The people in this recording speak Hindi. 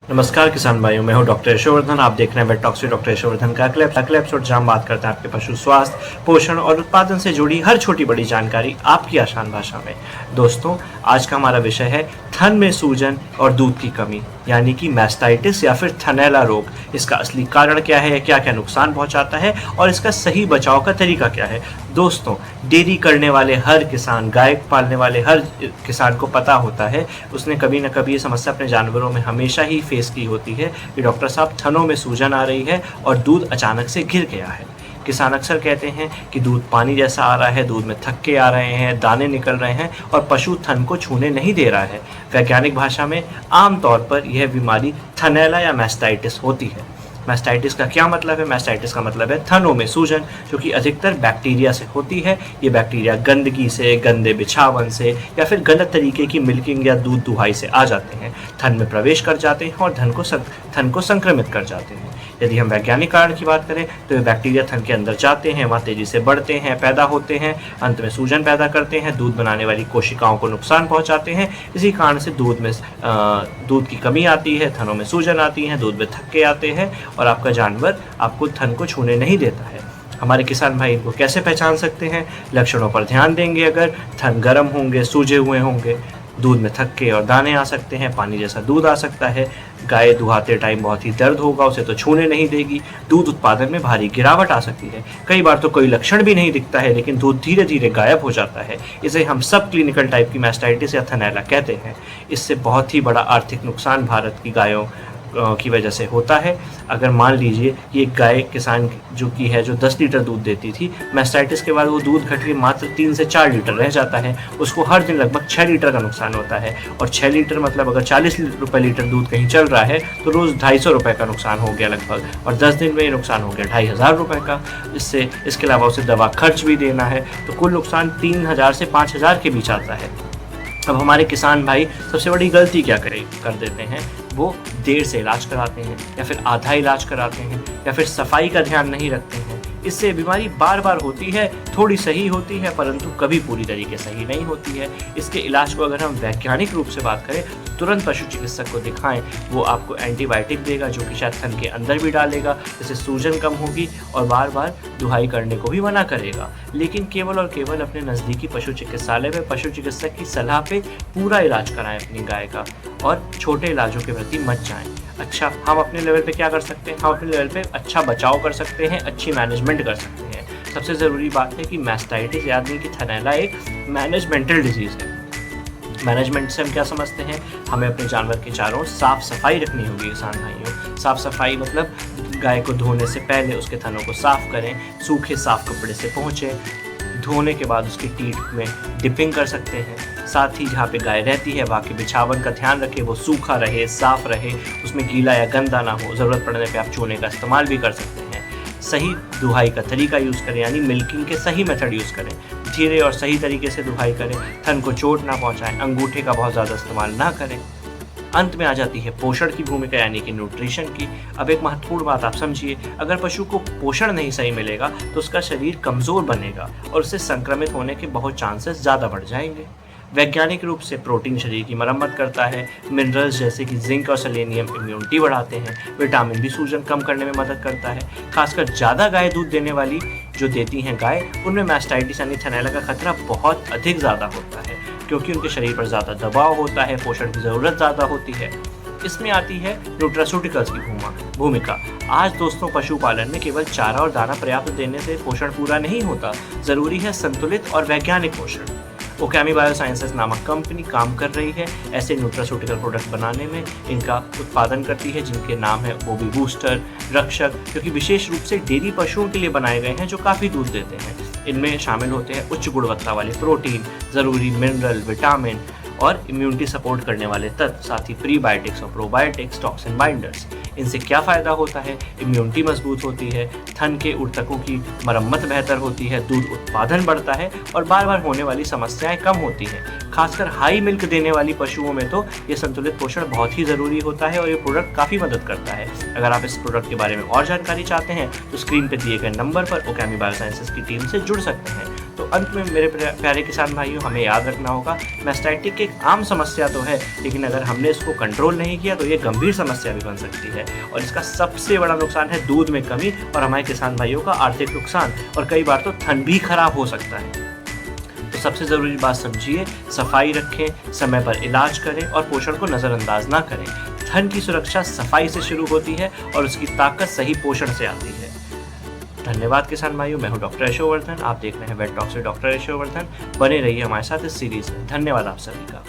नमस्कार किसान भाइयों, मैं हूं डॉक्टर यशोवर्धन। आप देख रहे हैं weight talks with doctor Yashovardhan का अगले एपिसोड जहां हम बात करते हैं आपके पशु स्वास्थ्य, पोषण और उत्पादन से जुड़ी हर छोटी बड़ी जानकारी आपकी आसान भाषा में। दोस्तों, आज का हमारा विषय है थन में सूजन और दूध की कमी, यानी कि मैस्टाइटिस या फिर थनैला रोग। इसका असली कारण क्या है, क्या क्या नुकसान पहुंचाता है और इसका सही बचाव का तरीका क्या है। दोस्तों, डेयरी करने वाले हर किसान, गाय पालने वाले हर किसान को पता होता है, उसने कभी ना कभी ये समस्या अपने जानवरों में हमेशा ही फेस की होती है कि डॉक्टर साहब, थनों में सूजन आ रही है और दूध अचानक से गिर गया है। किसान अक्सर कहते हैं कि दूध पानी जैसा आ रहा है, दूध में थक्के आ रहे हैं, दाने निकल रहे हैं और पशु थन को छूने नहीं दे रहा है। वैज्ञानिक भाषा में आमतौर पर यह बीमारी थनैला या मैस्टाइटिस होती है। मैस्टाइटिस का क्या मतलब है? मैस्टाइटिस का मतलब है थनों में सूजन, जो कि अधिकतर बैक्टीरिया से होती है। ये बैक्टीरिया गंदगी से, गंदे बिछावन से या फिर गलत तरीके की मिल्किंग या दूध दुहाई से आ जाते हैं, थन में प्रवेश कर जाते हैं और थन को संक्रमित कर जाते हैं। यदि हम वैज्ञानिक कारण की बात करें तो ये बैक्टीरिया थन के अंदर जाते हैं, वहाँ तेजी से बढ़ते हैं, पैदा होते हैं, अंत में सूजन पैदा करते हैं, दूध बनाने वाली कोशिकाओं को नुकसान पहुंचाते हैं। इसी कारण से दूध की कमी आती है, थनों में सूजन आती है, दूध में थक्के आते हैं और आपका जानवर आपको थन को छूने नहीं देता है। हमारे किसान भाई इनको कैसे पहचान सकते हैं? लक्षणों पर ध्यान देंगे। अगर थन गर्म होंगे, सूजे हुए होंगे, दूध में थक्के और दाने आ सकते हैं, पानी जैसा दूध आ सकता है, गाय दुहाते टाइम बहुत ही दर्द होगा, उसे तो छूने नहीं देगी, दूध उत्पादन में भारी गिरावट आ सकती है। कई बार तो कोई लक्षण भी नहीं दिखता है लेकिन दूध धीरे धीरे गायब हो जाता है। इसे हम सब क्लिनिकल टाइप की मैस्टाइटिस या थनैला कहते हैं। इससे बहुत ही बड़ा आर्थिक नुकसान भारत की गायों की वजह से होता है। अगर मान लीजिए कि एक गाय किसान जो 10 लीटर दूध देती थी, मैस्टाइटिस के बाद वो दूध घट के मात्र 3 से 4 लीटर रह जाता है, उसको हर दिन लगभग 6 लीटर का नुकसान होता है। और 6 लीटर मतलब अगर 40 रुपये लीटर दूध कहीं चल रहा है तो रोज़ 250 रुपये का नुकसान हो गया लगभग, और 10 दिन में ये नुकसान हो गया 2500 रुपये का। इसके अलावा उसे दवा खर्च भी देना है, तो कुल नुकसान 3000 से 5000 के बीच आता है। अब हमारे किसान भाई सबसे बड़ी गलती क्या कर देते हैं? वो देर से इलाज कराते हैं या फिर आधा इलाज कराते हैं या फिर सफाई का ध्यान नहीं रखते हैं। इससे बीमारी बार बार होती है, थोड़ी सही होती है परंतु कभी पूरी तरीके सही नहीं होती है। इसके इलाज को अगर हम वैज्ञानिक रूप से बात करें तो तुरंत पशु चिकित्सक को दिखाएं। वो आपको एंटीबायोटिक देगा जो कि शायद थन के अंदर भी डालेगा, जिससे सूजन कम होगी और बार बार दुहाई करने को भी मना करेगा। लेकिन केवल और केवल अपने नज़दीकी पशु चिकित्सालय में पशु चिकित्सक की सलाह पे पूरा इलाज कराएं अपनी गाय का, और छोटे इलाजों के प्रति मत जाएं। अच्छा, हम अपने लेवल पे क्या कर सकते हैं? हम अपने लेवल पे अच्छा बचाव कर सकते हैं, अच्छी मैनेजमेंट कर सकते हैं। सबसे ज़रूरी बात है कि मैस्टाइटिस याद नहीं कि थनैला एक मैनेजमेंटल डिजीज़ है। मैनेजमेंट से हम क्या समझते हैं? हमें अपने जानवर के चारों साफ़ सफाई रखनी होगी किसान भाइयों। साफ़ सफाई मतलब गाय को धोने से पहले उसके थनों को साफ़ करें, सूखे साफ़ कपड़े से पोंछें, धोने के बाद उसकी टीट में डिपिंग कर सकते हैं। साथ ही जहाँ पे गाय रहती है वहाँ के बिछावन का ध्यान रखें, वो सूखा रहे, साफ़ रहे, उसमें गीला या गंदा ना हो। ज़रूरत पड़ने पे आप चूने का इस्तेमाल भी कर सकते हैं। सही दुहाई का तरीका यूज़ करें, यानी मिल्किंग के सही मेथड यूज़ करें। धीरे और सही तरीके से दुहाई करें, थन को चोट ना पहुँचाएं, अंगूठे का बहुत ज़्यादा इस्तेमाल ना करें। अंत में आ जाती है पोषण की भूमिका, यानी कि न्यूट्रिशन की। अब एक महत्वपूर्ण बात आप समझिए, अगर पशु को पोषण नहीं सही मिलेगा तो उसका शरीर कमज़ोर बनेगा और उससे संक्रमित होने के बहुत चांसेस ज़्यादा बढ़ जाएंगे। वैज्ञानिक रूप से प्रोटीन शरीर की मरम्मत करता है, मिनरल्स जैसे कि जिंक और सेलेनियम इम्यूनिटी बढ़ाते हैं, विटामिन भी सूजन कम करने में मदद करता है। खासकर ज़्यादा गाय दूध देने वाली जो देती हैं गाय, उनमें मैस्टाइटिस यानी थनैला का खतरा बहुत अधिक ज़्यादा होता है, क्योंकि उनके शरीर पर ज़्यादा दबाव होता है, पोषण की ज़रूरत ज़्यादा होती है। इसमें आती है न्यूट्रास्यूटिकल्स की भूमिका। आज दोस्तों, पशुपालन में केवल चारा और दाना पर्याप्त देने से पोषण पूरा नहीं होता, ज़रूरी है संतुलित और वैज्ञानिक पोषण। ओकामी बायोसाइंसेस नामक कंपनी काम कर रही है ऐसे न्यूट्रास्यूटिकल प्रोडक्ट बनाने में। इनका उत्पादन करती है, जिनके नाम है बोबी बूस्टर, रक्षक, जो कि विशेष रूप से डेयरी पशुओं के लिए बनाए गए हैं जो काफ़ी दूध देते हैं। इनमें शामिल होते हैं उच्च गुणवत्ता वाले प्रोटीन, ज़रूरी मिनरल, विटामिन और इम्यूनिटी सपोर्ट करने वाले तत्व, साथ ही प्रीबायोटिक्स और प्रोबायोटिक्स, टॉक्सिन बाइंडर्स। इनसे क्या फ़ायदा होता है? इम्यूनिटी मजबूत होती है, थन के ऊतकों की मरम्मत बेहतर होती है, दूध उत्पादन बढ़ता है और बार बार होने वाली समस्याएं कम होती हैं। खासकर हाई मिल्क देने वाली पशुओं में तो ये संतुलित पोषण बहुत ही ज़रूरी होता है और ये प्रोडक्ट काफ़ी मदद करता है। अगर आप इस प्रोडक्ट के बारे में और जानकारी चाहते हैं तो स्क्रीन पर दिए गए नंबर पर ओकामी बायोसाइंसेस की टीम से जुड़ सकते हैं। तो अंत में मेरे प्यारे किसान भाइयों, हमें याद रखना होगा मैस्टाइटिस एक आम समस्या तो है, लेकिन अगर हमने इसको कंट्रोल नहीं किया तो ये गंभीर समस्या भी बन सकती है। और इसका सबसे बड़ा नुकसान है दूध में कमी और हमारे किसान भाइयों का आर्थिक नुकसान, और कई बार तो थन भी खराब हो सकता है। तो सबसे ज़रूरी बात समझिए, सफाई रखें, समय पर इलाज करें और पोषण को नज़रअंदाज ना करें। थन की सुरक्षा सफाई से शुरू होती है और उसकी ताकत सही पोषण से आती है। धन्यवाद किसान भाइयों, मैं हूं डॉक्टर यशोवर्धन, आप देख रहे हैं weight talks with doctor Yashovardhan. बने रहिए हमारे साथ इस सीरीज में। धन्यवाद आप सभी का।